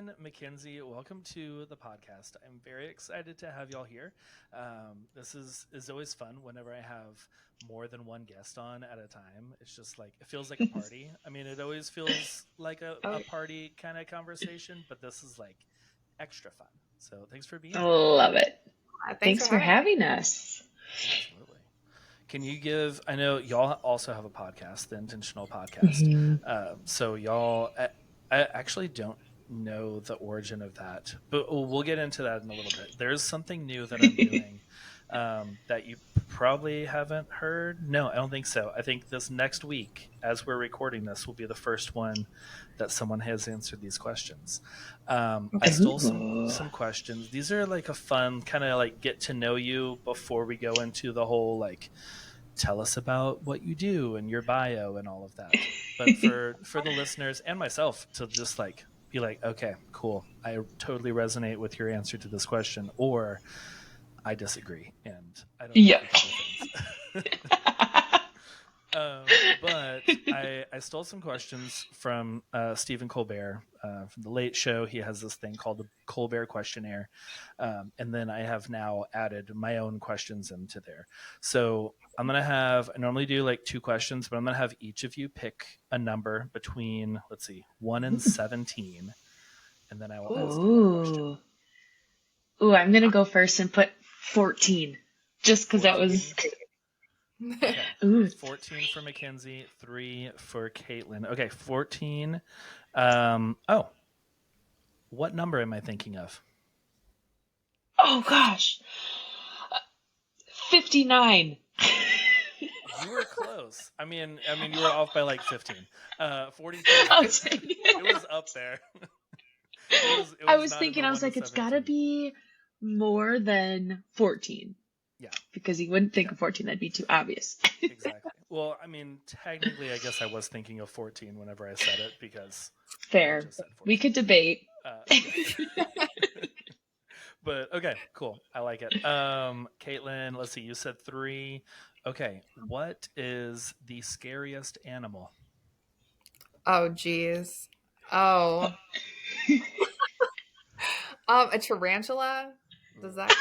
Caitlyn, Makenzie, welcome to the podcast. I'm very excited to have y'all here. This is always fun whenever I have more than one guest on at a time. It's just like, it feels like a party. I mean, it always feels like a party kind of conversation, but this is like extra fun. So thanks for being here. Love it. Thanks for having having us. Absolutely. Can you give, I know y'all also have a podcast, the Intentional Podcast. So y'all, I actually don't know the origin of that, but we'll get into that in a little bit. There's something new that I'm doing that you probably haven't heard. No, I don't think so. I think this next week, as we're recording this, will be the first one that someone has answered these questions. I stole some questions. These are like a fun kind of like get to know you before we go into the whole like tell us about what you do and your bio and all of that. But for the listeners and myself to just like be like, okay, cool, I totally resonate with your answer to this question, or I disagree and I don't know things. But I stole some questions from Stephen Colbert from The Late Show. He has this thing called the Colbert Questionnaire. And then I have now added my own questions into there. So I'm going to have, I normally do like 2 questions, but I'm going to have each of you pick a number between, 1 and 17. And then I will ask you a question. Ooh, I'm going to go first and put 14. Just because that was... Okay. Ooh. 14 for Makenzie, 3 for Caitlyn. Okay, 14. What number am I thinking of? Oh, gosh. 59. You were close. I mean, you were off by like 15. 42. It was up there. I was thinking, I was like, it's got to be more than 14. Yeah. Because you wouldn't think of 14. That'd be too obvious. Exactly. Well, I mean, technically, I guess I was thinking of 14 whenever I said it because... Fair. We could debate. But, okay, cool. I like it. Caitlyn, let's see. You said 3. Okay. What is the scariest animal? Oh, geez. Oh. A tarantula? Does that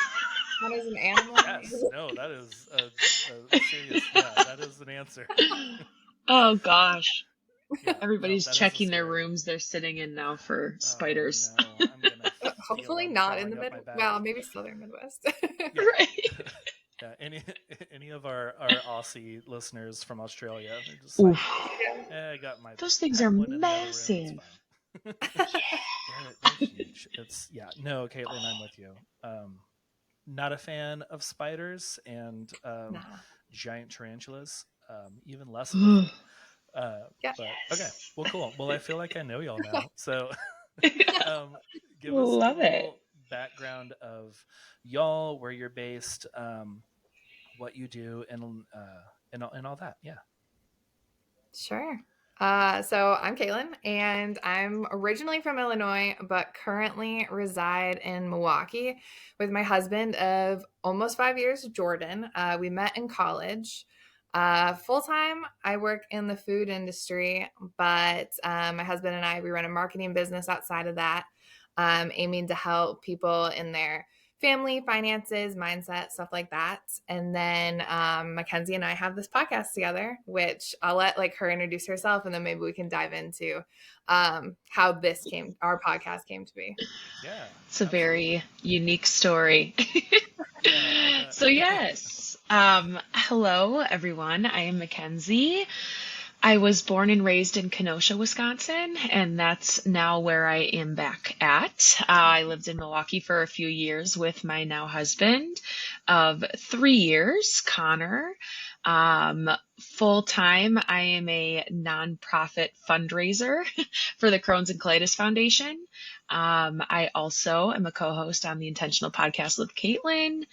count as an animal? Yes. No, that is a serious... Yeah, that is an answer. Oh, gosh. Yeah, Everybody's checking their rooms they're sitting in now for spiders. No, I'm gonna hopefully not in the Midwest. Well, maybe Southern Midwest. Yeah. Right. Yeah, any of our Aussie listeners from Australia, they're just like, I got my... Those things are massive. Yeah, they're huge. No, Caitlyn, I'm with you. Not a fan of spiders and giant tarantulas, even less of a But, okay, well, cool. Well, I feel like I know y'all now. So give us a little background of y'all, where you're based, what you do, and all that. Yeah. Sure. So I'm Caitlyn, and I'm originally from Illinois, but currently reside in Milwaukee with my husband of almost 5 years, Jordan. We met in college. Full-time, I work in the food industry, but my husband and I, we run a marketing business outside of that, aiming to help people in their family, finances, mindset, stuff like that. And then Makenzie and I have this podcast together, which I'll let her introduce herself, and then maybe we can dive into how our podcast came to be. Yeah, it's a very unique story. So yes, hello everyone. I am Makenzie. I was born and raised in Kenosha, Wisconsin, and that's now where I am back at. I lived in Milwaukee for a few years with my now husband of 3 years, Connor. Full-time, I am a nonprofit fundraiser for the Crohn's and Colitis Foundation. I also am a co-host on the Intentional Podcast with Caitlyn,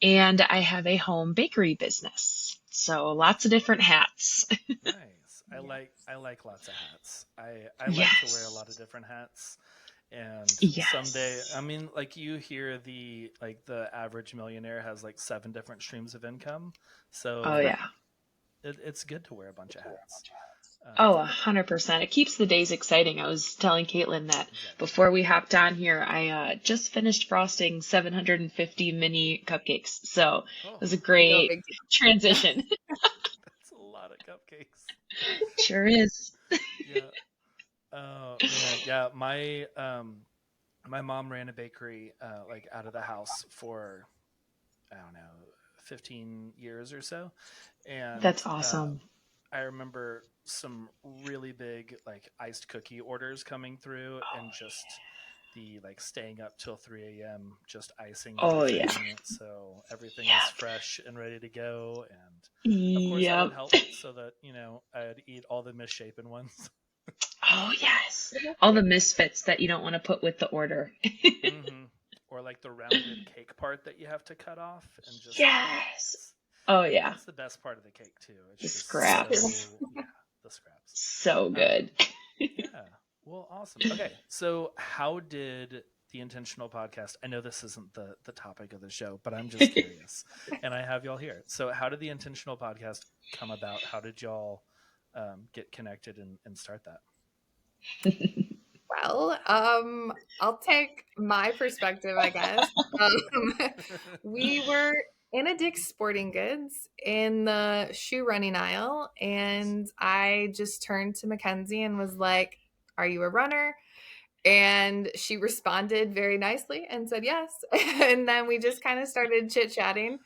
and I have a home bakery business. So lots of different hats. Nice. I like lots of hats. I like to wear a lot of different hats. And someday, I mean, you hear the average millionaire has 7 different streams of income. So it's good to wear a bunch of hats. Oh, 100%. It keeps the days exciting. I was telling Caitlin that Exactly. before we hopped on here, I just finished frosting 750 mini cupcakes. So it was a No great big deal. transition. That's a lot of cupcakes. Sure is. Yeah. Oh man, yeah. My mom ran a bakery like out of the house for I don't know 15 years or so, and That's awesome. I remember some really big like iced cookie orders coming through, and just the like staying up till 3 a.m. just icing Oh, yeah. everything so everything is Yep. fresh and ready to go. And of course, I would Yep. help so that I'd eat all the misshapen ones. Oh, yes. All the misfits that you don't want to put with the order. hmm Or like the rounded cake part that you have to cut off, and just Yes. Oh, yeah. that's the best part of the cake too. The It's just scraps. yeah, the scraps. So Um, good. yeah. Well, awesome. Okay, so how did the intentional podcast? I know this isn't the topic of the show, but I'm just curious, and I have y'all here. So, how did the intentional podcast come about? How did y'all get connected and start that? Well, I'll take my perspective, I guess. Um, we were in a Dick's Sporting Goods in the shoe running aisle, and I just turned to Mackenzie and was like, "Are you a runner?" And she responded very nicely and said yes. And then we just kind of started chit chatting.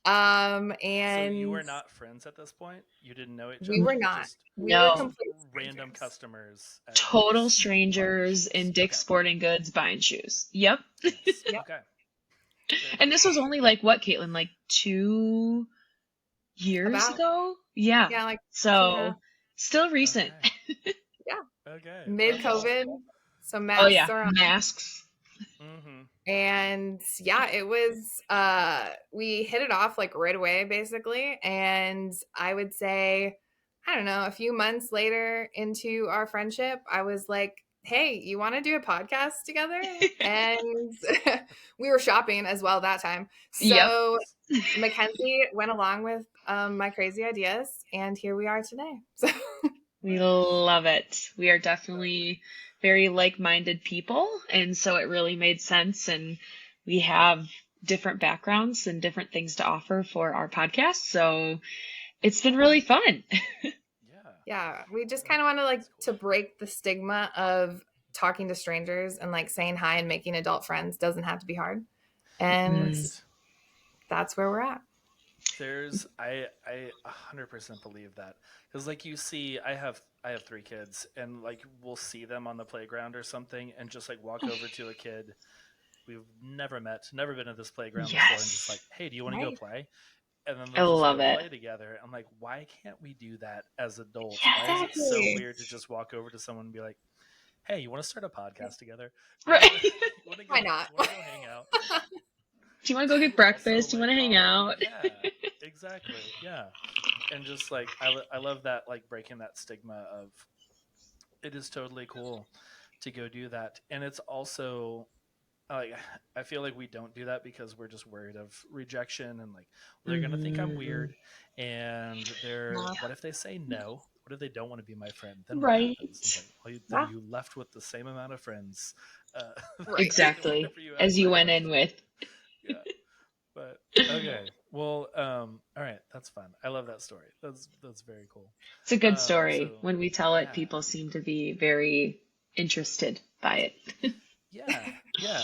So you And were not friends at this point. You didn't know each we other. were not. Just We were No. just complete random strangers. customers at Total Dick's buying strangers shoes. in Dick's Okay. Sporting Goods buying shoes. Yep. Nice. Yep. Okay. Very And cool. this was only like what, Caitlin? Like 2 years About, ago? Yeah. yeah, like 2.5. So still recent. Okay. Yeah. Okay. Mid That's COVID. awesome. So Oh, masks yeah. are on. Masks. Mm-hmm. And yeah, it was we hit it off like right away basically. And I would say, I don't know, a few months later into our friendship, I was like, "Hey, you want to do a podcast together?" And we were shopping as well that time. Yep. So Mackenzie went along with my crazy ideas, and here we are today. So We Nice. love it. We are definitely very like-minded people, and so it really made sense. And we have different backgrounds and different things to offer for our podcast. So it's been really fun. Yeah. yeah, we just kind of want to like That's cool. to break the stigma of talking to strangers, and like saying hi and making adult friends doesn't have to be hard. And Right. that's where we're at. There's I 100% believe that, because like you see, I have 3 kids, and like we'll see them on the playground or something, and just like walk over to a kid we've never met, never been at this playground before, and just like, Yes. hey, do you want to go Right. play? And then I they'll just love go it. play together. I'm like, why can't we do that as adults? Why is it so Exactly. weird to just walk over to someone and be like, hey, you want to start a podcast together? Right. You want to go? Why not? You want to go hang out? Do you want to go get Also, breakfast? Do you like want to hang coffee. out? Yeah, exactly. Yeah, and just like I love that, like breaking that stigma of it is totally cool to go do that, and it's also like I feel like we don't do that because we're just worried of rejection, and like they're gonna think I'm Mhm. weird, and they're Yeah. what if they say no? What if they don't want to be my friend? Then what Right. happens? It's like, well, then Yeah. you left with the same amount of friends, uh, Right. Exactly. whenever you As ask you that went in question. with. Yeah. But okay, well, all right, that's fun. I love that story. That's very cool. It's a good story. So When we tell it, yeah, people seem to be very interested by it. yeah,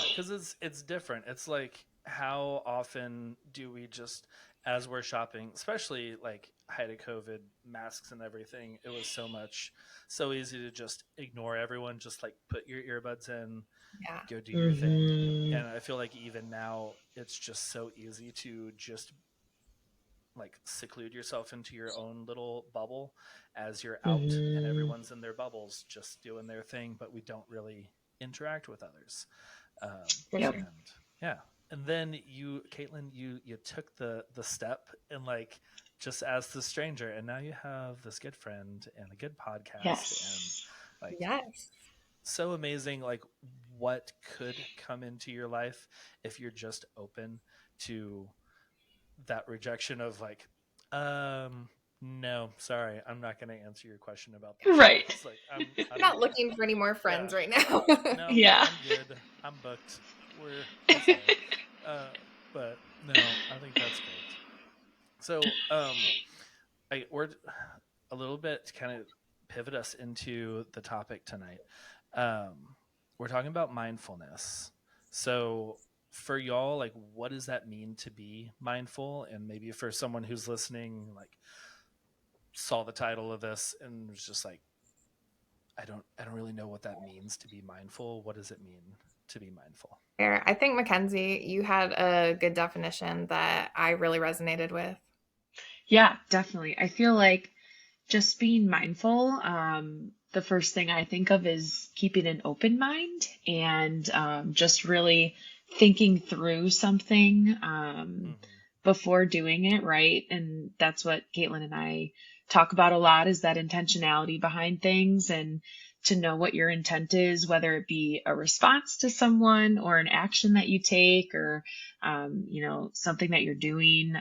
because it's different. It's like how often do we just as we're shopping, especially like height of COVID, masks and everything. It was so easy to just ignore everyone. Just like put your earbuds in, Yeah. go do your thing. Hmm. And I feel like even now it's just so easy to just like seclude yourself into your own little bubble as you're out and Hmm. everyone's in their bubbles just doing their thing, but we don't really interact with others. For Yep. sure. And yeah, and then you, Caitlin, you took the step and like just as the stranger, and now you have this good friend and a good podcast, and Yes. like Yes. so amazing, like what could come into your life if you're just open to that rejection of like, um, No, sorry, I'm not going to answer your question about that. Right. It's like I'm not looking for any more friends right now. No, Yeah. I'm good. I'm booked. I'll stay. But no, I think that's great. So, we're a little bit to kind of pivot us into the topic tonight. We're talking about mindfulness. So, for y'all, like, what does that mean to be mindful? And maybe for someone who's listening, like, saw the title of this and was just like, I don't really know what that means to be mindful. What does it mean to be mindful? I think Makenzie, you had a good definition that I really resonated with. Yeah, definitely. I feel like just being mindful, the first thing I think of is keeping an open mind and just really thinking through something before doing it, right? And that's what Caitlyn and I talk about a lot, is that intentionality behind things, and to know what your intent is, whether it be a response to someone or an action that you take, or something that you're doing,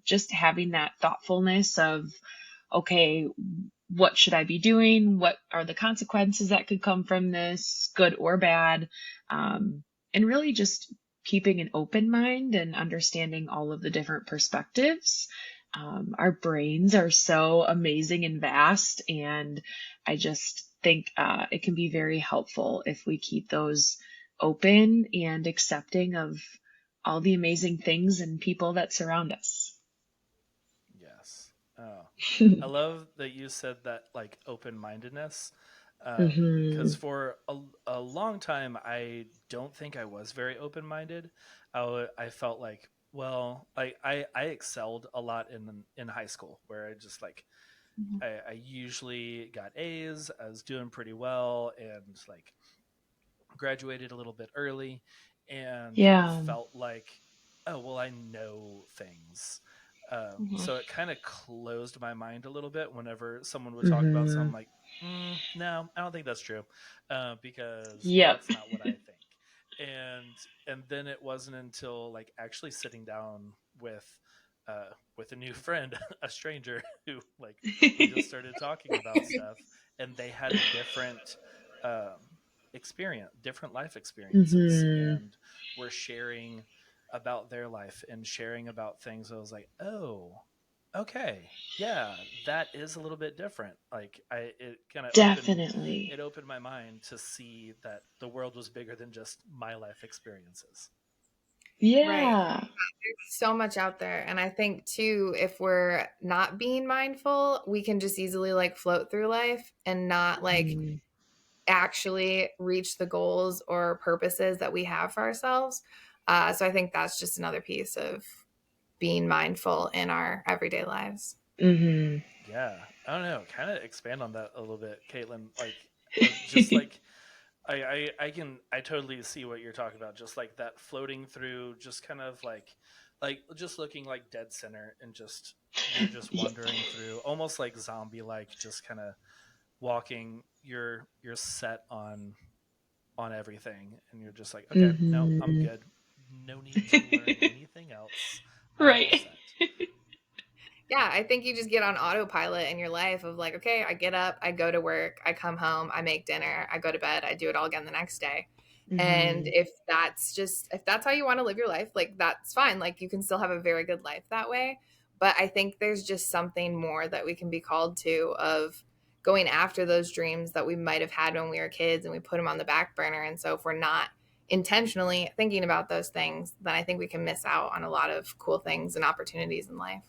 just having that thoughtfulness of, okay, what should I be doing? What are the consequences that could come from this, good or bad? And really just keeping an open mind and understanding all of the different perspectives. Our brains are so amazing and vast, and I just think it can be very helpful if we keep those open and accepting of all the amazing things and people that surround us. Yes. Oh, I love that you said that, like, open-mindedness, because for a long time, I don't think I was very open-minded. I felt like, well, I excelled a lot in high school, where I just like, I usually got A's. I was doing pretty well, and like graduated a little bit early, and Yeah. felt like, oh well, I know things. So it kind of closed my mind a little bit whenever someone would talk about something. Like, no, I don't think that's true, because Yep. that's not what I think. And then it wasn't until like actually sitting down with a new friend, a stranger, who like we just started talking about stuff, and they had a different um, different life experiences, and were sharing about their life and sharing about things. I was like, oh, okay, yeah, that is a little bit different. Like, it kind of Definitely. opened my mind to see that the world was bigger than just my life experiences. Yeah. Right. There's so much out there. And I think too, if we're not being mindful, we can just easily like float through life and not like actually reach the goals or purposes that we have for ourselves. So I think that's just another piece of being mindful in our everyday lives. Yeah, I don't know. Kind of expand on that a little bit, Caitlin. Like, just like I totally see what you're talking about. Just like that floating through, just kind of like just looking like dead center, and just you're just wandering through, almost like zombie, like just kind of walking. You're set on everything, and you're just like, okay, no, I'm good. No need to learn anything else. I'm all Right. set. Yeah, I think you just get on autopilot in your life of like, okay, I get up, I go to work, I come home, I make dinner, I go to bed, I do it all again the next day. And if that's how you want to live your life, like that's fine. Like you can still have a very good life that way. But I think there's just something more that we can be called to, of going after those dreams that we might have had when we were kids and we put them on the back burner. And so if we're not intentionally thinking about those things, then I think we can miss out on a lot of cool things and opportunities in life.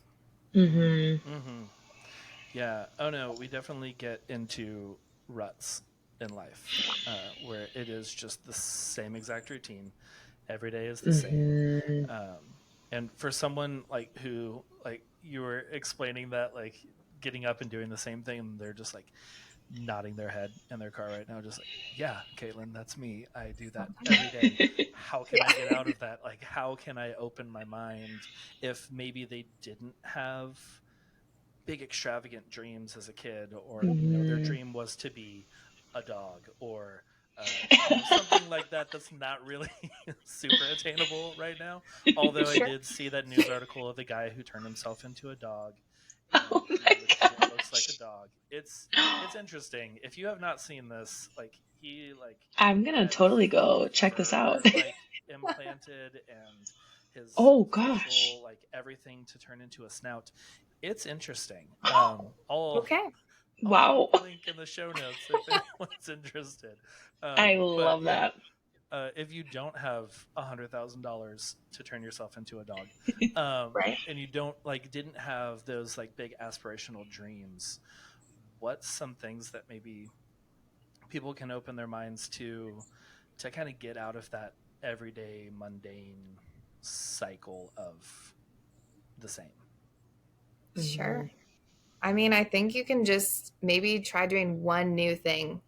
Yeah. Oh no, we definitely get into ruts in life, where it is just the same exact routine. Every day is the same. And for someone like who, like you were explaining that, like getting up and doing the same thing, and they're just like nodding their head in their car right now, just like, yeah, Caitlin, that's me. I do that every day. How can I get out of that? Like, how can I open my mind if maybe they didn't have big extravagant dreams as a kid, or their dream was to be a dog, or something like that, that's not really super attainable right now. Although I did see that news article of the guy who turned himself into a dog, Oh my walks like a dog. It's interesting. If you have not seen this, like he like I'm gonna had totally go check this out. fur like implanted and his Oh gosh. facial like everything to turn into a snout. It's interesting. Okay. I'll Wow. put the link in the show notes if anyone's interested. I love that. If you don't have $100,000 to turn yourself into a dog, Right. and you didn't have those like big aspirational dreams, what's some things that maybe people can open their minds to kind of get out of that everyday mundane cycle of the same? Sure. I mean, I think you can just maybe try doing one new thing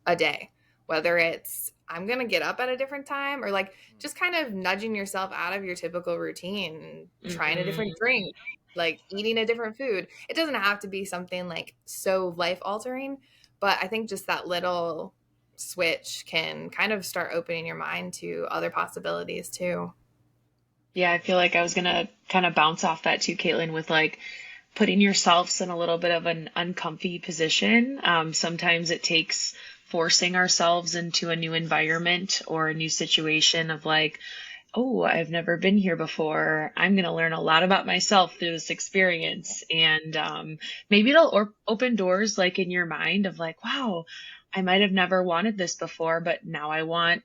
a day, whether it's I'm going to get up at a different time or like just kind of nudging yourself out of your typical routine, trying a different drink, like eating a different food. It doesn't have to be something like so life altering, but I think just that little switch can kind of start opening your mind to other possibilities too. Yeah, I feel like I was gonna kind of bounce off that too, Caitlin, with like putting yourselves in a little bit of an uncomfy position. Sometimes it takes forcing ourselves into a new environment or a new situation of like, oh, I've never been here before. I'm going to learn a lot about myself through this experience. And maybe it'll open doors like in your mind of like, wow, I might have never wanted this before, but now I want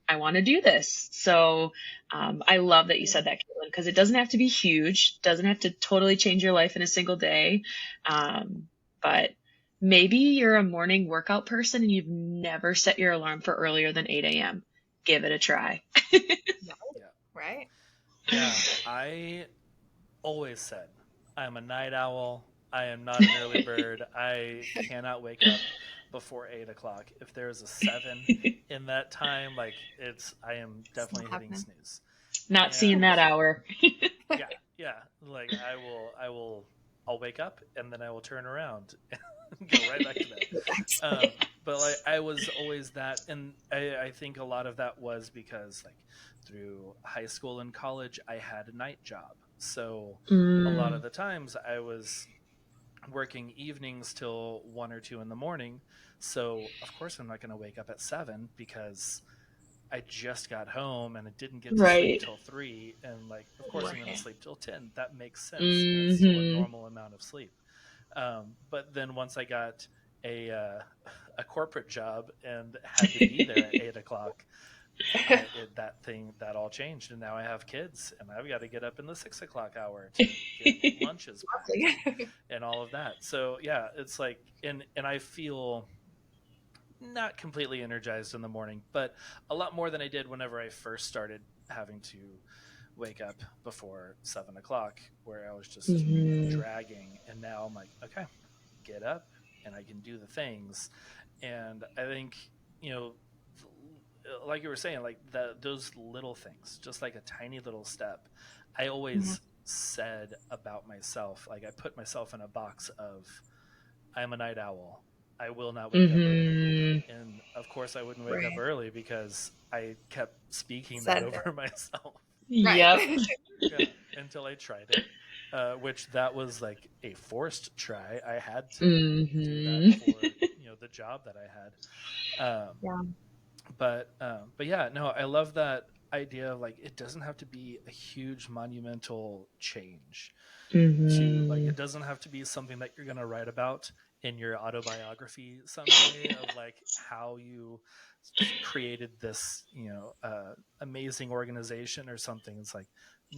to do this. So I love that you said that, Caitlin, because it doesn't have to be huge, doesn't have to totally change your life in a single day. But maybe you're a morning workout person and you've never set your alarm for earlier than 8 a.m. Give it a try. Right? Yeah, I always said I'm a night owl. I am not an early bird. I cannot wake up before 8 o'clock. If there's a 7 in that time, like I am definitely hitting snooze. Not seeing that hour. yeah. Like I'll wake up and then I will turn around and go right back to bed. But like I was always that, and I think a lot of that was because like through high school and college I had a night job, so a lot of the times I was working evenings till 1 or 2 in the morning. So of course I'm not going to wake up at 7 because I just got home and I didn't get to sleep till 3, and like of course I'm going to sleep till 10. That makes sense. It's still a normal amount of sleep. But then once I got a corporate job and had to be there at 8 o'clock, that all changed, and now I have kids and I've got to get up in the 6 o'clock hour to get lunches packed and all of that. So yeah, it's like, and I feel not completely energized in the morning, but a lot more than I did whenever I first started having to wake up before 7 o'clock, where I was just dragging. And now I'm like, okay, get up and I can do the things. And I think, like you were saying, like those little things, just like a tiny little step. I always said about myself, like I put myself in a box of, I'm a night owl. I will not wake up early. And of course I wouldn't wake up early because I kept speaking that over myself. Yep. Until I tried it, which that was like a forced try. I had to do that for the job that I had. But yeah, no, I love that idea of like it doesn't have to be a huge monumental change. To like it doesn't have to be something that you're gonna write about in your autobiography someday of like how you created this amazing organization or something. It's like,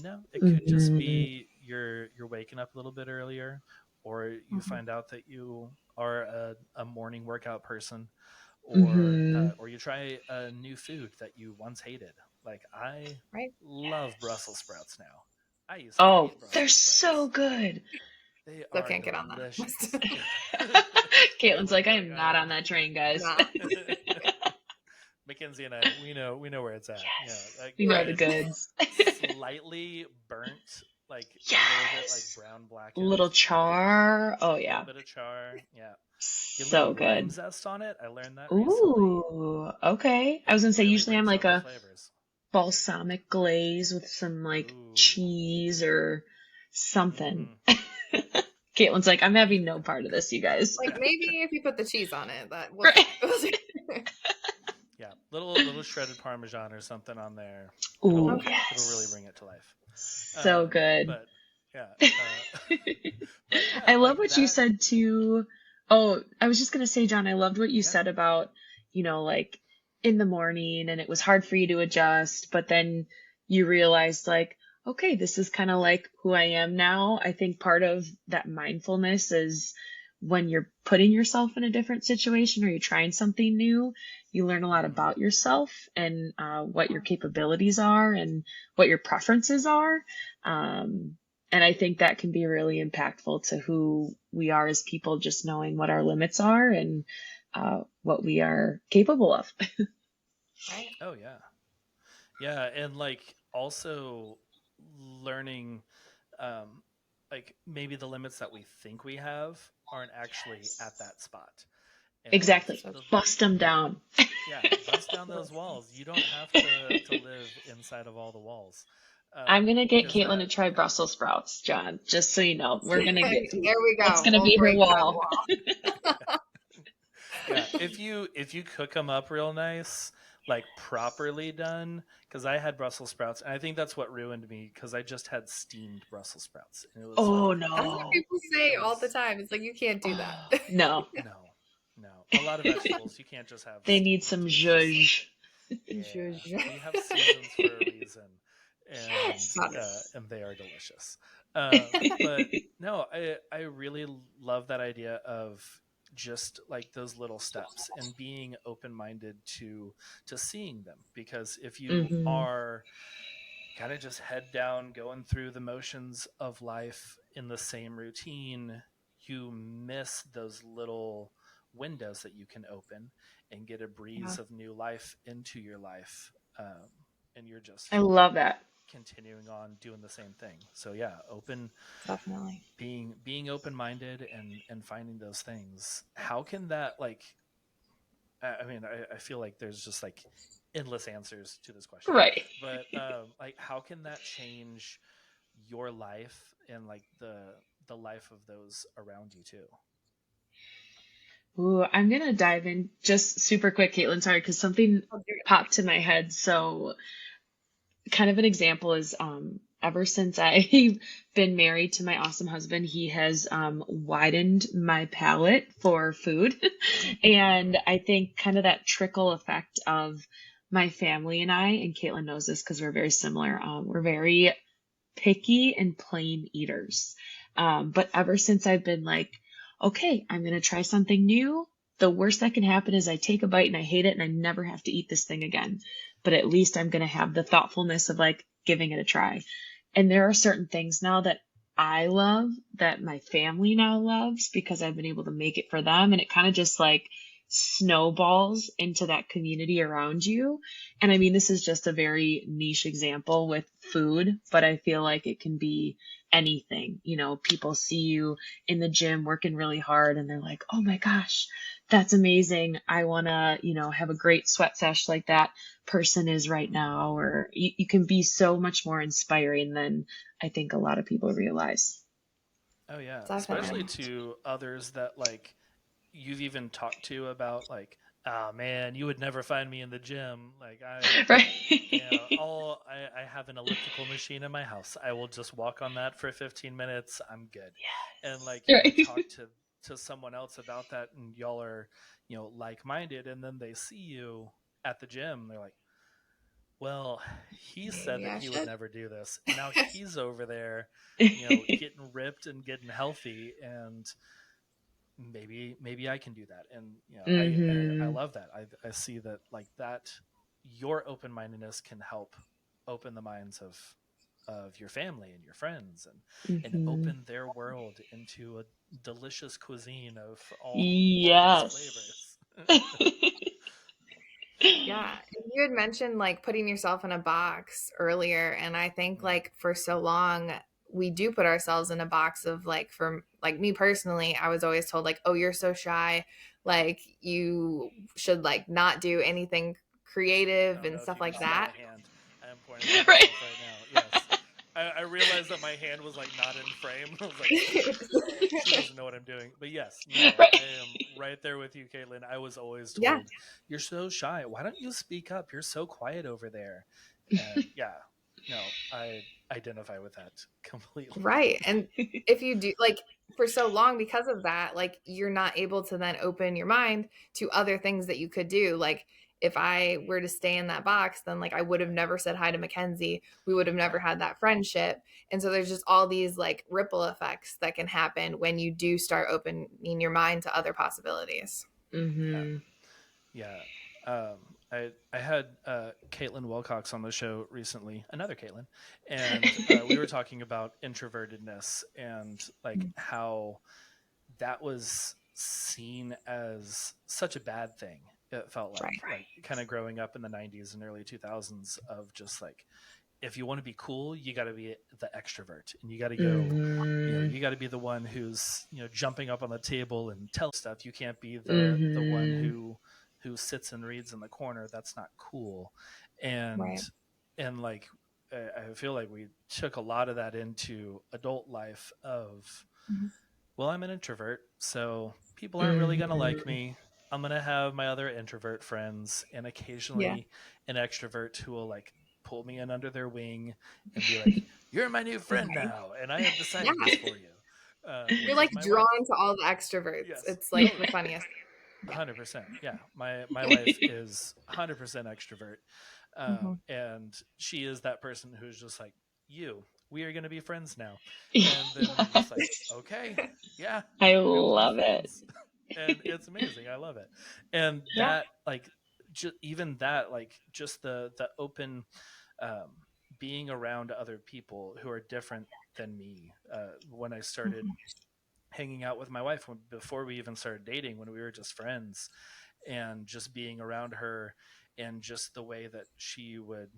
no, it could just be you're waking up a little bit earlier, or you find out that you are a morning workout person, or you try a new food that you once hated. Like I love Brussels sprouts now. I used to hate Brussels they're sprouts. So good. They Still are can't delicious. get on that. Caitlin's like, I am not on that train, guys. Mackenzie and I, we know where it's at. Yes. Like, we know the goods. Slightly burnt, like a little bit like brown black. Little char. Oh yeah. A little bit of char. Yeah. So good. Lime zest on it. I learned that. Ooh. Okay. I was gonna say really usually I'm like a flavors. Balsamic glaze with some like cheese or something. Caitlin's like, I'm having no part of this, you guys. Like maybe if you put the cheese on it, that will. Right. Yeah, little shredded Parmesan or something on there. Ooh, Okay. yes. It'll really bring it to life. So good. But yeah, I love like what you that- said too. Oh, I was just gonna say, John, I loved what you said about, like in the morning and it was hard for you to adjust, but then you realized like, okay, this is kind of like who I am now. I think part of that mindfulness is when you're putting yourself in a different situation or you're trying something new, you learn a lot about yourself and what your capabilities are and what your preferences are. And I think that can be really impactful to who we are as people, just knowing what our limits are and what we are capable of. Right. Oh yeah. Yeah, and like also learning like maybe the limits that we think we have aren't actually at that spot. And Exactly. the- Bust them down. yeah, bust down those walls. You don't have to live inside of all the walls. I'm going to get 'cause Caitlin that- to try Brussels sprouts, John, just so you know. We're going to get There we go. That's going to We'll be her break that wall. yeah, if you cook them up real nice, like properly done, because I had Brussels sprouts, and I think that's what ruined me because I just had steamed Brussels sprouts, and it was Oh, like, That's what no. people say all the time. It's like you can't do that. No. no, a lot of vegetables you can't just have. They steamed. need some It's just- zhuzh. Yeah, we have seasons for a reason, and they are delicious. But no, I really love that idea of just like those little steps and being open-minded to seeing them, because if you Mhm. are kind of just head down going through the motions of life in the same routine, you miss those little windows that you can open and get a breeze of new life into your life, and you're just I love that. continuing on doing the same thing. So yeah, Definitely. being open-minded and finding those things. How can that, like, I mean, I feel like there's just like endless answers to this question, Right. but like how can that change your life and like the life of those around you too? Ooh, I'm going to dive in just super quick, Caitlin. Sorry, because something popped to my head. So kind of an example is ever since I've been married to my awesome husband, he has widened my palate for food. And I think kind of that trickle effect of my family and Caitlin knows this because we're very similar. We're very picky and plain eaters. But ever since I've been like, okay, I'm going to try something new. The worst that can happen is I take a bite and I hate it and I never have to eat this thing again. But at least I'm going to have the thoughtfulness of like giving it a try. And there are certain things now that I love that my family now loves because I've been able to make it for them. And it kind of just like snowballs into that community around you. And I mean, this is just a very niche example with food, but I feel like it can be anything. People see you in the gym working really hard and they're like, oh my gosh, that's amazing. I want to, have a great sweat sesh like that person is right now. Or you can be so much more inspiring than I think a lot of people realize. Oh yeah, Definitely. especially to others that like you've even talked to about like, oh man, you would never find me in the gym. Like Right. I have an elliptical machine in my house. I will just walk on that for 15 minutes. I'm good. Yes. And like Right. you talk to someone else about that, and y'all are like-minded, and then they see you at the gym. They're like, well, he said that he would never do this. And now he's over there, getting ripped and getting healthy, and maybe I can do that. And I love that. I see that like that your open-mindedness can help open the minds of your family and your friends, and open their world into a delicious cuisine of all Yes. flavors. Yeah. You had mentioned like putting yourself in a box earlier. And I think like for so long, we do put ourselves in a box of like, for like me personally, I was always told like, oh, you're so shy. Like you should like not do anything creative and stuff like that. I am pointing at Right. myself right now. Yes. I realized that my hand was like not in frame. I was like, she doesn't know what I'm doing. But yes, no, Right. I am right there with you, Caitlin. I was always told, Yeah. you're so shy. Why don't you speak up? You're so quiet over there. And yeah, no, I identify with that completely. Right. And if you do, like, for so long, because of that, like, you're not able to then open your mind to other things that you could do. Like, if I were to stay in that box, then like I would have never said hi to Mackenzie. We would have never Yeah. had that friendship. And so there's just all these like ripple effects that can happen when you do start opening your mind to other possibilities. Yeah. Mm-hmm. Yeah. I had Caitlin Wilcox on the show recently, another Caitlin, and we were talking about introvertedness and like how that was seen as such a bad thing. It felt Right. like kind of growing up in the 90s and early 2000s of just like, if you want to be cool, you got to be the extrovert, and you got to go, Mm-hmm. you got to be the one who's, jumping up on the table and tell stuff. You can't be the one Mm-hmm. who sits and reads in the corner. That's not cool. And Right. like I feel like we took a lot of that into adult life of, Mhm. well, I'm an introvert, so people aren't really going to like Mm-hmm. me. I'm going to have my other introvert friends and Yeah. occasionally an extrovert who will like pull me in under their wing and be like, "You're my new friend Right. now, and I have Yeah. decided this for you," You're which like is my wife. drawn to all the extroverts. Yes, It's like the totally. funniest. Yeah. 100%. Yeah. My wife is 100% extrovert. Mhm. And she is that person who's just like, we are going to be friends now. And then we're just like, Yes. okay, yeah, I we will be love it. friends. And it's amazing. I love it. And Yeah. that, like, even that, like, just the open, um, being around other people who are different than me. When I started Mhm. hanging out with my wife before we even started dating, when we were just friends, and just being around her, and just the way that she would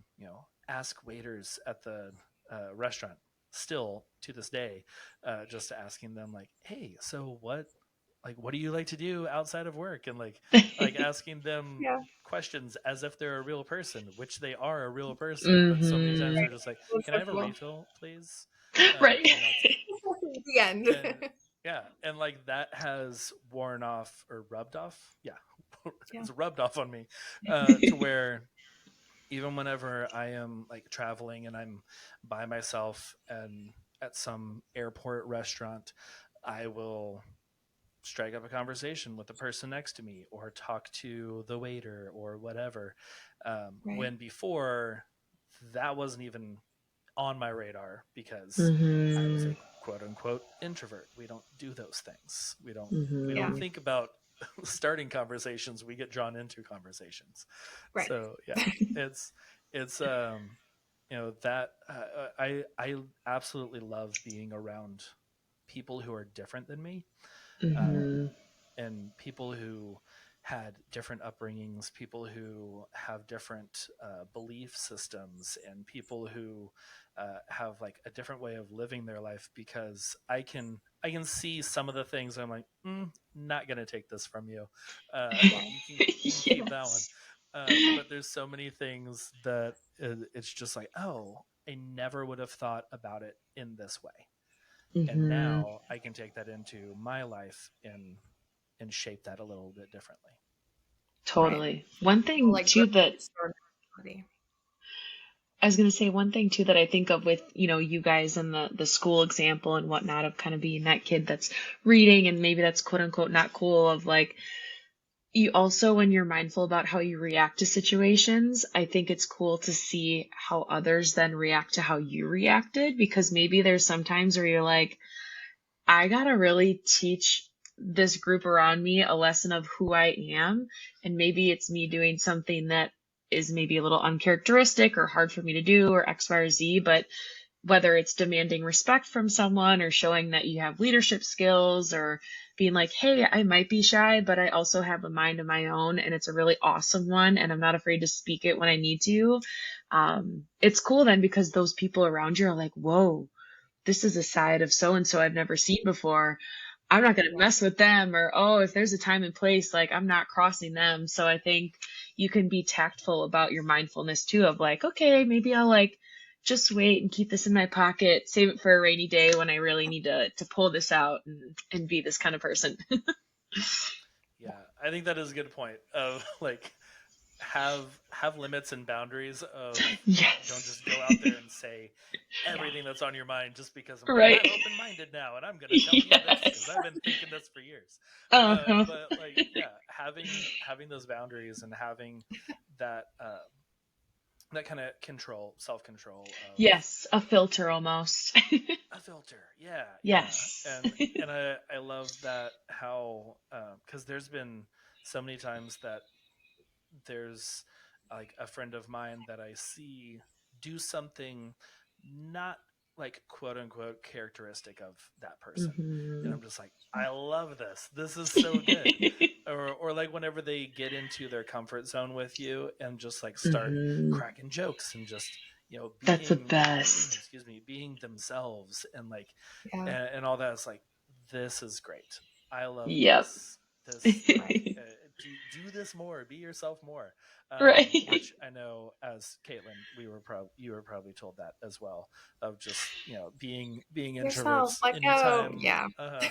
ask waiters at the restaurant, still to this day, just asking them like, hey, so what do you like to do outside of work, and like asking them Yeah. questions as if they're a real person, which they are a real person, but so many times Mm-hmm. they're Right. just like, That's can I so have a cool. refill please, Right. and that's it. The end. And yeah, and like that has worn off or rubbed off, yeah, Yeah. it's rubbed off on me, to where even whenever I am like traveling and I'm by myself and at some airport restaurant, I will strike up a conversation with the person next to me or talk to the waiter or whatever, Right. when before that wasn't even on my radar, because I was Mm-hmm. a quote unquote introvert. We don't do those things. We don't Yeah. Mm-hmm. think about starting conversations. We get drawn into conversations. Right. So yeah, it's that I absolutely love being around people who are different than me, um, Mm-hmm. and people who had different upbringings, people who have different belief systems, and people who have like a different way of living their life. Because I can see some of the things I'm like, not gonna take this from you. Yeah. You can keep that one. Yes. But there's so many things that it's just like, oh, I never would have thought about it in this way, and Mm-hmm. now I can take that into my life and shape that a little bit differently. Right. Totally. One Well, thing like too that personality. I was going to say, one thing too that I think of with, you guys and the school example and whatnot, of kind of being that kid that's reading and maybe that's quote unquote not cool, of like, you also, when you're mindful about how you react to situations, I think it's cool to see how others then react to how you reacted, because maybe there's some times where you're like, I gotta really teach this group around me a lesson of who I am. And maybe it's me doing something that is maybe a little uncharacteristic or hard for me to do, or X, Y, or Z. But whether it's demanding respect from someone, or showing that you have leadership skills, or being like, hey, I might be shy, but I also have a mind of my own, and it's a really awesome one, and I'm not afraid to speak it when I need to. It's cool then, because those people around you are like, whoa, this is a side of so and so I've never seen before. I'm not going to Yeah. mess with them. Or, oh, if there's a time and place, like, I'm not crossing them. So I think you can be tactful about your mindfulness too, of like, okay, maybe I'll like just wait and keep this in my pocket, save it for a rainy day when I really need to pull this out and be this kind of person. Yeah, I think that is a good point of like have limits and boundaries of don't Yes. just go out there and say everything that's on your mind just because Right. I'm open minded now and I'm going to tell you this because I've been thinking this for years. Uh-huh. But like, yeah, having those boundaries and having that that kind of self control of Yes, a filter almost. a filter. Yeah, Yes. and I love that how because there's been so many times that there's like a friend of mine that I see do something not like quote unquote characteristic of that person. And Mhm. I'm just like, I love this. This is so good. Or like whenever they get into their comfort zone with you and just like start Mhm. cracking jokes and just, That's the being best. excuse me, being themselves and like Yeah. and all that. It's like, this is great. I love Yep. this like Right. do this more, be yourself more, Right. which I know as Caitlin you were probably told that as well, of just being Yourself, introverts let go. anytime. Yeah.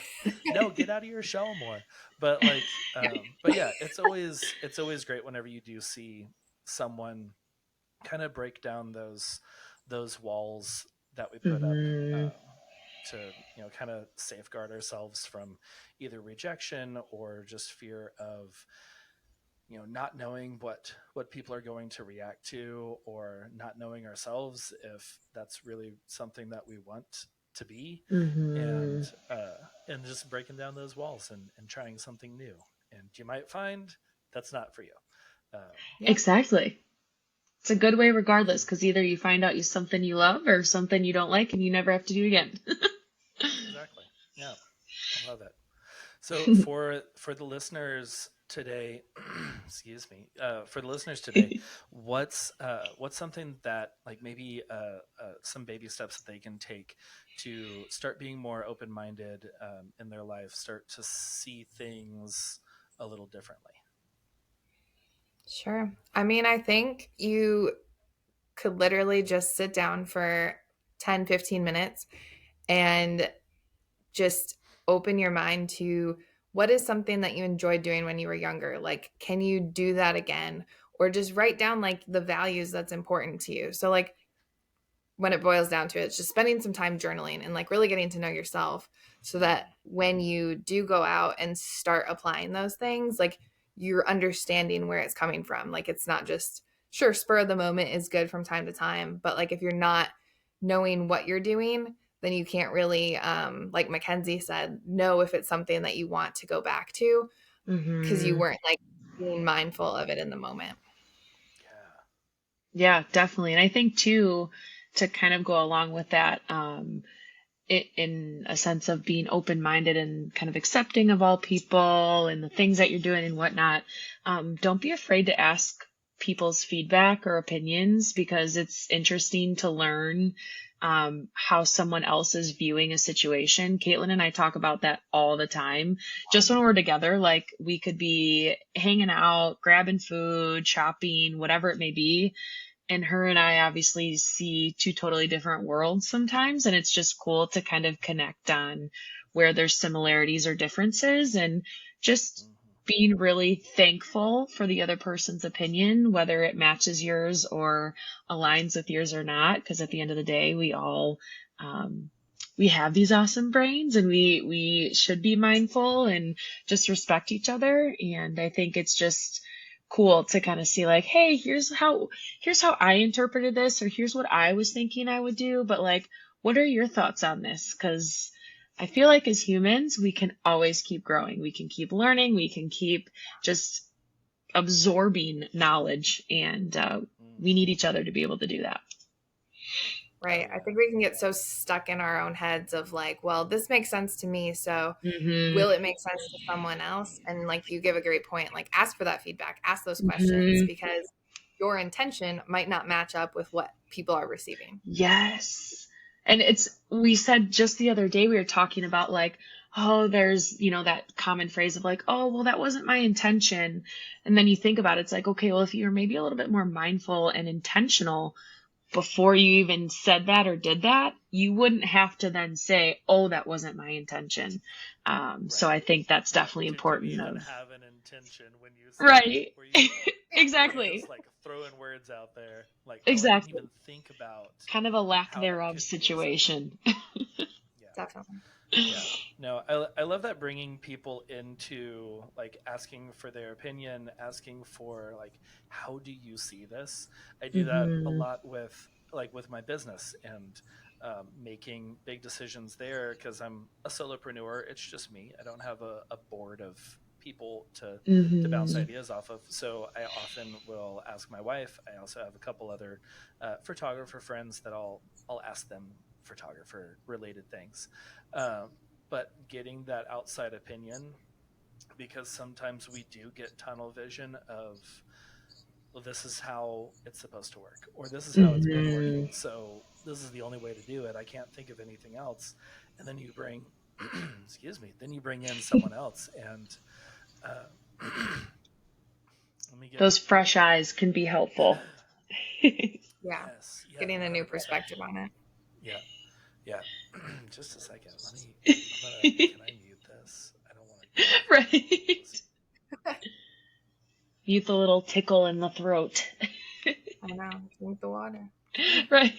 No, get out of your shell more. But like Yeah. but yeah, it's always great whenever you do see someone kind of break down those walls that we put up, Mhm. to kind of safeguard ourselves from either rejection or just fear of not knowing what people are going to react to, or not knowing ourselves if that's really something that we want to be, and Mhm. just breaking down those walls and trying something new, and you might find that's not for you. um, Yeah. Exactly. It's a good way regardless, because either you find out you something you love or something you don't like and you never have to do again. exactly. Yeah, I love it. So for the listeners today, excuse me, for the listeners today, what's something that like maybe some baby steps that they can take to start being more open minded in their life, start to see things a little differently. Sure. I mean, I think you could literally just sit down for 10, 15 minutes and just open your mind to what is something that you enjoyed doing when you were younger? Like, can you do that again? Or just write down like the values that's important to you. So, like, when it boils down to it, it's just spending some time journaling and like really getting to know yourself so that when you do go out and start applying those things, like you're understanding where it's coming from. Like it's not just sure, spur of the moment is good from time to time, but like if you're not knowing what you're doing, then you can't really, like Makenzie said, know if it's something that you want to go back to because you Hmm. weren't like being mindful of it in the moment. Yeah. Yeah, definitely. And I think too, to kind of go along with that, in a sense of being open-minded and kind of accepting of all people and the things that you're doing and whatnot, don't be afraid to ask people's feedback or opinions, because it's interesting to learn how someone else is viewing a situation. Caitlin and I talk about that all the time. Just when we're together, like we could be hanging out, grabbing food, shopping, whatever it may be, and her and I obviously see two totally different worlds sometimes. And it's just cool to kind of connect on where there's similarities or differences, and just being really thankful for the other person's opinion, whether it matches yours or aligns with yours or not. Because at the end of the day, we all, we have these awesome brains, and we should be mindful and just respect each other. And I think it's just cool to kind of see like, hey, here's how I interpreted this, or here's what I was thinking I would do, but like, what are your thoughts on this? Because I feel like as humans, we can always keep growing. We can keep learning. We can keep just absorbing knowledge, and we need each other to be able to do that. Right. Oh I yeah. think we can get so stuck in our own heads of like, well, this makes sense to me. So Mm-hmm. will it make sense to someone else? And like you give a great point, like ask for that feedback, ask those questions Mm-hmm. because your intention might not match up with what people are receiving. Yes. And we said just the other day, we were talking about like, oh, there's, that common phrase of like, oh, well, that wasn't my intention. And then you think about it, it's like, okay, well, if you're maybe a little bit more mindful and intentional, before you even said that or did that, you wouldn't have to then say, oh, that wasn't my intention. So I think that's definitely important. To even have an intention when you say right. It, exactly. You're just like throwing words out there. Like, exactly. I didn't even think about kind of a lack thereof situation. Definitely. Yeah. No, I love that, bringing people into like asking for their opinion, asking for like, how do you see this? I do that a lot with my business and making big decisions there, because I'm a solopreneur. It's just me. I don't have a board of people to bounce ideas off of. So I often will ask my wife. I also have a couple other photographer friends that I'll ask them photographer related things. But getting that outside opinion, because sometimes we do get tunnel vision of, well, this is how it's supposed to work, or this is how it's been working, so this is the only way to do it. I can't think of anything else. And then you bring excuse me, then you bring in someone else, and those fresh eyes can be helpful. Yes, getting a new perspective on it. Yeah. Just a second. Can I mute this? I don't want to. Right. Mute the little tickle in the throat. I know. Drink the water. Right.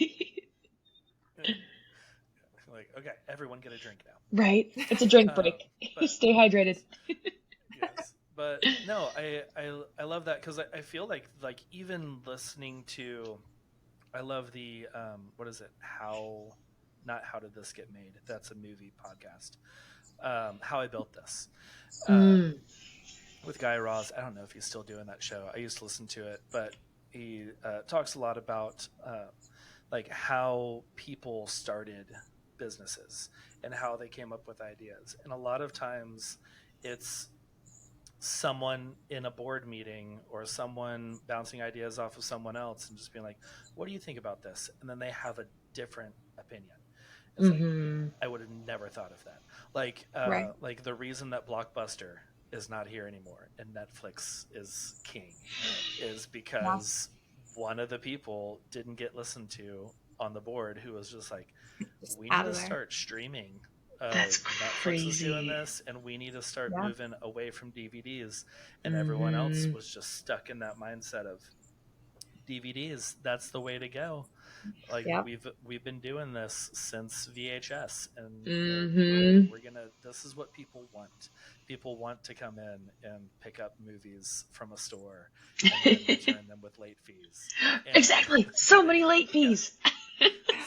Like, okay, everyone get a drink now. Right. It's a drink break. Stay hydrated. Yes. But no, I love that, because I feel like even listening to, I love the what is it? Not How Did This Get Made? That's a movie podcast. How I Built This. With Guy Raz. I don't know if he's still doing that show. I used to listen to it, but he talks a lot about like how people started businesses and how they came up with ideas. And a lot of times it's someone in a board meeting or someone bouncing ideas off of someone else and just being like, what do you think about this? And then they have a different opinion. It's like, I would have never thought of that. Like, like the reason that Blockbuster is not here anymore and Netflix is king is because one of the people didn't get listened to on the board, who was just like, we need to start streaming. That's Netflix crazy. is doing this, and we need to start moving away from DVDs. And everyone else was just stuck in that mindset of DVDs. That's the way to go. Like, we've been doing this since VHS, and we're gonna. This is what people want. People want to come in and pick up movies from a store and then return them with late fees. And exactly. So many late fees.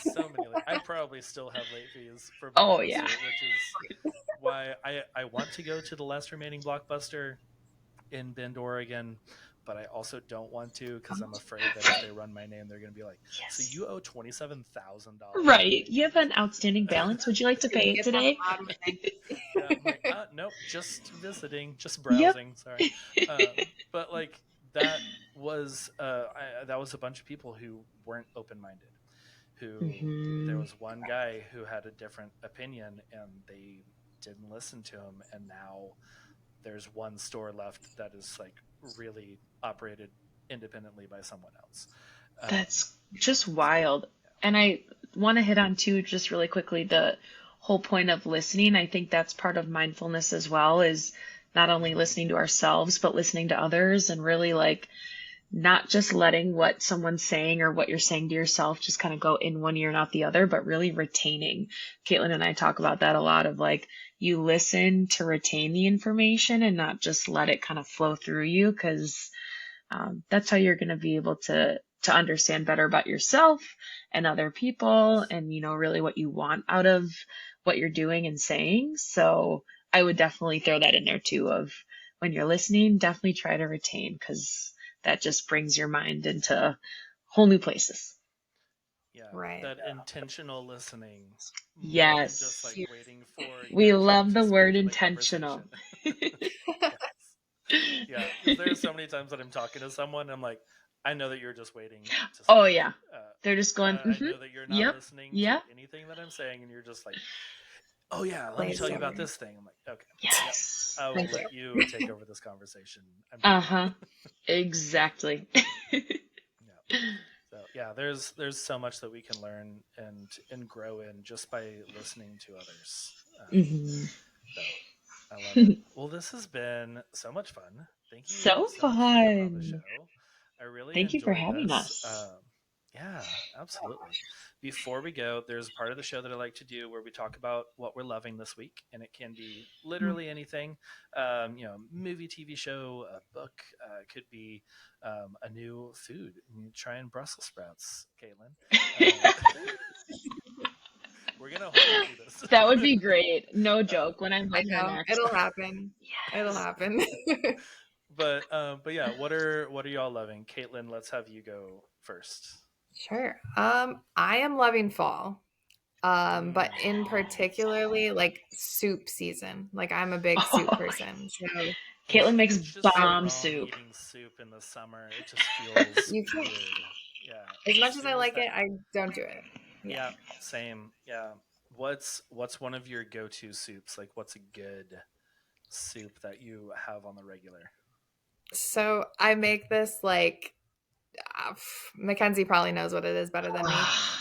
So many. I probably still have late fees for Blockbuster, which is why I want to go to the last remaining Blockbuster in Bend, Oregon, but I also don't want to, because I'm afraid that if they run my name, they're going to be like, so you owe $27,000. Right. You have an outstanding balance. Would you like to pay it today? Yeah, I'm like, nope, just visiting, just browsing. Sorry. But like that was a bunch of people who weren't open-minded. There was one guy who had a different opinion, and they didn't listen to him, and now there's one store left that is like really operated independently by someone else. That's just wild. And I want to hit on too, just really quickly, the whole point of listening. I think that's part of mindfulness as well, is not only listening to ourselves, but listening to others, and really like not just letting what someone's saying or what you're saying to yourself just kind of go in one ear and out the other, but really retaining. Caitlyn and I talk about that a lot, of like, you listen to retain the information and not just let it kind of flow through you, because that's how you're going to be able to understand better about yourself and other people, and, you know, really what you want out of what you're doing and saying. So I would definitely throw that in there too, of when you're listening, definitely try to retain, because that just brings your mind into whole new places. Yeah, that intentional listening. Yes. Just like waiting for. We love the word intentional. Yeah, because there's so many times that I'm talking to someone, and I'm like, I know that you're just waiting to speak. Oh yeah, they're just going. I know that you're not listening to anything that I'm saying, and you're just like, oh yeah, let me tell you about this thing. I'm like, okay, yes, I will let you take over this conversation. Exactly. So So yeah, there's so much that we can learn and grow in just by listening to others. Hmm. So I love it. Well, this has been so much fun. Thank you So so much for coming on the fun. show. I really Thank you for enjoyed having this. us. Yeah, absolutely. Before we go, there's a part of the show that I like to do where we talk about what we're loving this week, and it can be literally anything. Movie, TV show, a book. It could be a new food. You trying Brussels sprouts, Caitlin. We're gonna hold you to this. That would be great. No joke. When I'm I with her know next. it'll happen. It'll Yes. happen. But yeah, what are y'all loving? Caitlin, let's have you go first. Sure. I am loving fall. But in particularly like soup season. Like I'm a big soup Oh, person. So Caitlin makes It's just so bomb wrong soup. eating soup in the summer. It just feels you can't, weird. Yeah. as As much as I soon as like that it, I don't do it. Yeah. Yeah, same. Yeah. What's one of your go-to soups? Like what's a good soup that you have on the regular? So I make this like Mackenzie probably knows what it is better than me,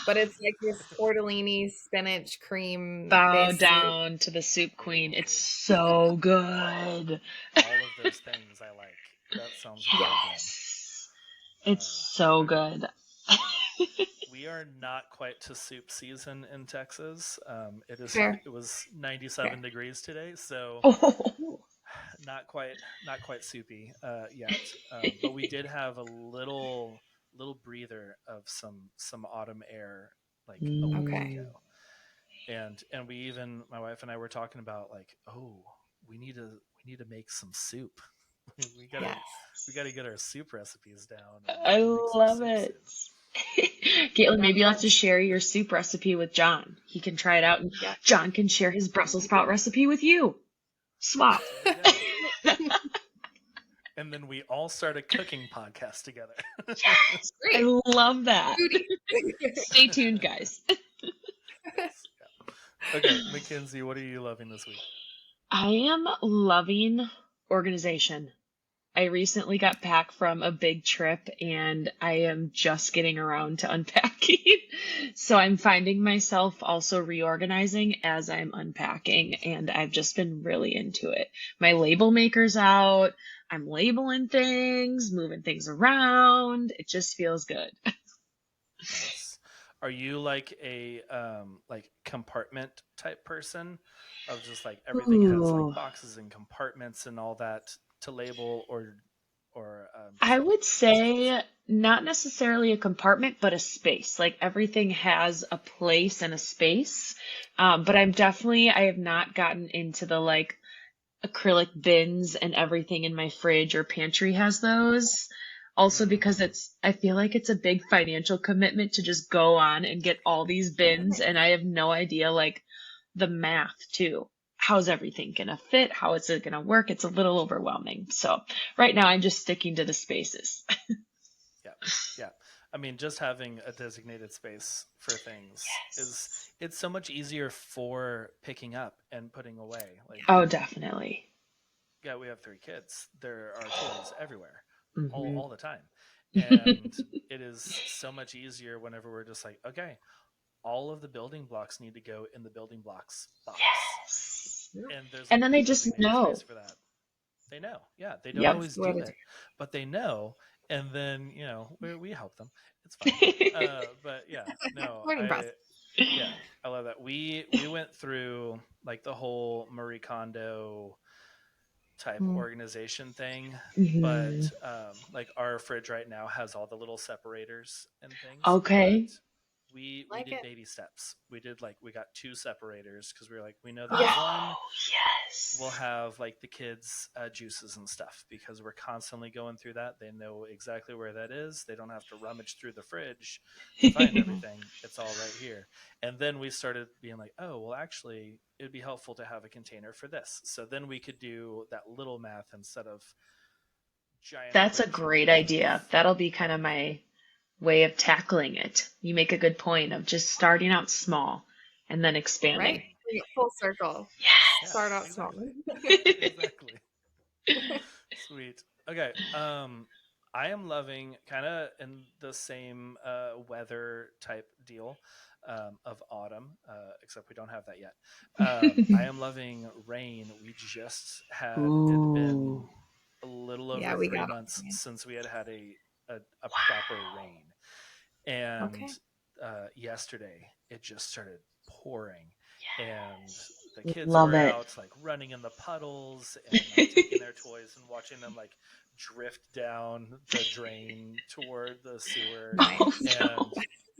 but it's like this tortellini spinach cream Bow based soup. down to the soup queen. It's Ooh, so good. all of those things I like. That sounds really good. Yes. It's so good. We are not quite to soup season in Texas. Fair. It was 97 degrees today, so Oh. not quite soupy yet. But we did have a little breather of some autumn air like a week Okay. ago, and my wife and I were talking about like, oh, we need to make some soup. we gotta Yes. we gotta get our soup recipes down I and make some love soup it. soon. Caitlin, That's maybe you'll have to what, share your soup recipe with John. He can try it out, and yeah. John can share his Brussels sprout recipe with you. Swap. There we go. And then we all start a cooking podcast together. Yes, I Great. love that. Foodie. Stay tuned, guys. Yes. Yeah. Okay, Mackenzie, what are you loving this week? I am loving organization. I recently got back from a big trip and I am just getting around to unpacking. So I'm finding myself also reorganizing as I'm unpacking, and I've just been really into it. My label maker's out. I'm labeling things, moving things around. It just feels good. Nice. Are you like a like compartment type person of just like everything has like Ooh. boxes and compartments and all that to label, or just I like would pieces? say not necessarily a compartment, but a space. Like everything has a place and a space. But I have not gotten into the like acrylic bins and everything in my fridge or pantry has those. Also Mm-hmm. because I feel like it's a big financial commitment to just go on and get all these bins, and I have no idea like the math too. How's everything gonna fit? How is it gonna work? It's a little overwhelming. So right now I'm just sticking to the spaces. Yeah, yeah. I mean, just having a designated space for things is Yes. it's so much easier for picking up and putting away. Like, Oh, definitely. yeah, we have 3 kids. There are toys everywhere, Hmm. all the time, and it is so much easier whenever we're just like, okay, all of the building blocks need to go in the building blocks box, Yes. and there's And like then a they just designated space know. for that. They know, yeah, they don't Yep. That's always the way do to do it, it. but they know, and then we help them. It's fine. But yeah, no, Morning process. yeah, I love that. We went through like the whole Marie Kondo type Mm. organization thing, Hmm. but like our fridge right now has all the little separators and things, but Okay. we Like did it. baby steps. We got 2 separators because we were like, we know that Yeah. one Oh, we'll yes. have like the kids juices and stuff because we're constantly going through that. They know exactly where that is. They don't have to rummage through the fridge to find everything. It's all right here. And then we started being like, oh, well, actually it'd be helpful to have a container for this, so then we could do that little math instead of giant That's a equation great idea. That'll be kind of of my way of tackling it. You make a good point of just starting out small and then Right? expanding. Bring it full circle. yeah, Start out small. exactly. Yes. Exactly. Sweet. Okay. I am loving kind of in the same weather type deal of autumn, except we don't have that yet. I am loving rain. We just had it been Ooh. a little Yeah, over we 3 got months it. since we had a proper Wow. rain, and Okay. yesterday it just started pouring, and Yes. the kids Love were it. out like running in the puddles and like taking their toys and watching them like drift down the drain toward the sewer, Oh Nice. no.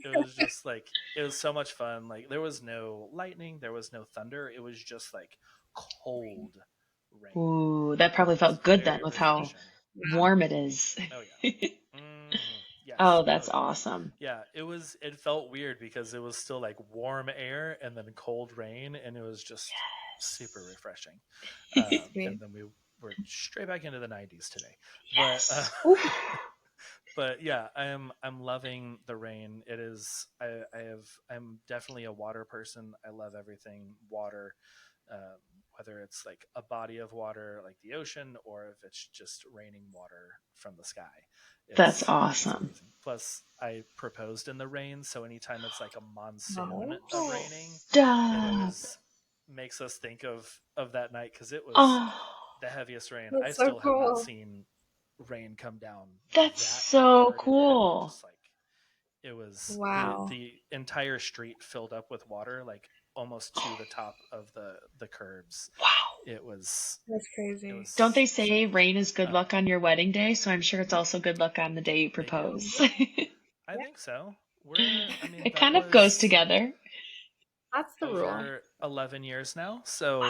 and it was just like it was so much fun. Like there was no lightning, there was no thunder, it was just like cold rain, Ooh, that and it probably was felt good then very with how refreshing. Yeah. warm it is. Oh yeah. Yes. Oh, Oh that's yeah. awesome. Yeah. It felt weird because it was still like warm air and then cold rain, and it was just super refreshing. Sweet. And then we were straight back into the 90s today, but Yes. Ooh. but yeah, I'm loving the rain. It is I'm definitely a water person. I love everything water, um, whether it's like a body of water like the ocean or if it's just raining water from the sky. That's It's awesome. amazing. Plus, I proposed in the rain, so anytime it's like a monsoon of Oh, raining, it Stop. always makes us think of that night because it was Oh, the heaviest rain. I that's so still have not cool. seen rain come down that's that so hard and heavy. cool. Just like it was Wow. the entire street filled up with water, like almost to the top of the curbs. Wow. It was That's it crazy. Don't was they so say cool. rain is good luck on your wedding day? So I'm sure it's also good luck on the day you They do. propose. I Yeah, think so. I mean, It that kind of goes was together. that's the rule. over 11 years now, so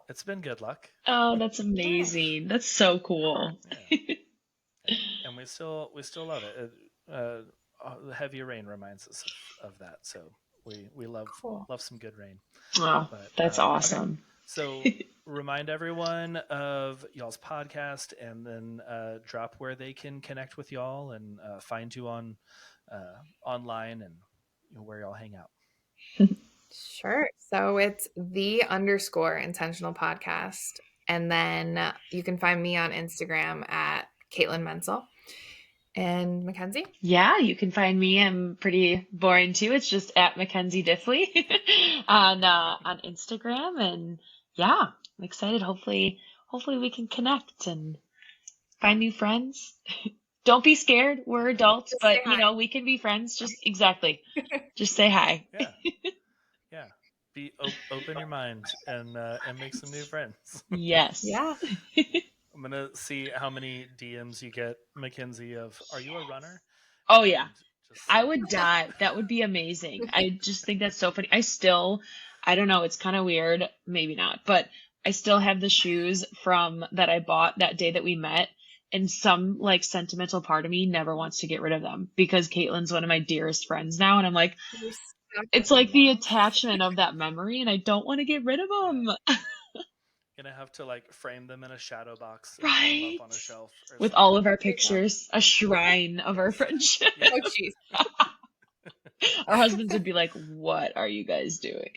it's been good luck. Oh, that's Nice. amazing. That's so cool. Yeah, yeah, and we still love it. The heavy rain reminds us of that, so we Cool. love some good rain. Oh, But that's okay, awesome. so remind everyone of y'all's podcast, and then drop where they can connect with y'all and find you on online, and where y'all hang out. Sure. So it's _intentional podcast. And then you can find me on Instagram at Caitlyn Mentzel. And Makenzie? Yeah, you can find me. I'm pretty boring too. It's just at Makenzie Diffley on Instagram, and yeah, I'm excited. Hopefully we can connect and find new friends. Don't be scared. We're Yeah, adults, Just say but hi. we can be friends. Just exactly. Just say hi. yeah, yeah. Open your mind and make some new friends. Yes. Yeah. I'm gonna see how many DMs you get, Mackenzie. Of Are you a runner? Oh yeah. And just I see. would die. That would be amazing. I just think that's so funny. I don't know, it's kind of weird, maybe not, but I still have the shoes from that I bought that day that we met. And some like sentimental part of me never wants to get rid of them because Caitlin's one of my dearest friends now. And I'm like, You're stuck it's with like them the now. attachment of that memory and I don't want to get rid of Yeah, them. gonna have to like frame them in a shadow box and put them up Right? on a shelf or With all something. of our Yeah. pictures, a shrine of our Yes. friendship. Yeah. Oh, jeez. Our husbands would be like, what are you guys doing?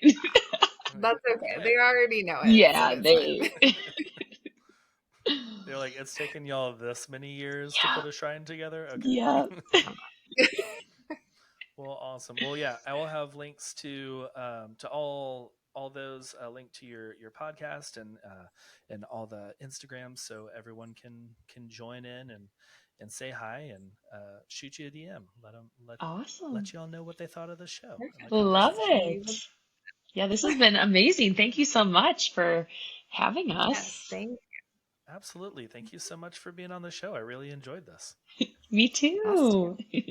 That's okay. Yeah. They already know it, so Yeah, it's fine. They're like, it's taken y'all this many years to put a shrine together. Okay. yeah. Well, awesome. Well, yeah, I will have links to all those linked to your podcast and all the Instagrams, so everyone can join in and say hi and shoot you a DM. Let Awesome. y'all know what they thought of the show and the Love conversation. it. Yeah, this has been amazing. Thank you so much for having Yes, us. thank you. Absolutely. Thank you so much for being on the show. I really enjoyed this. Me Us too. too.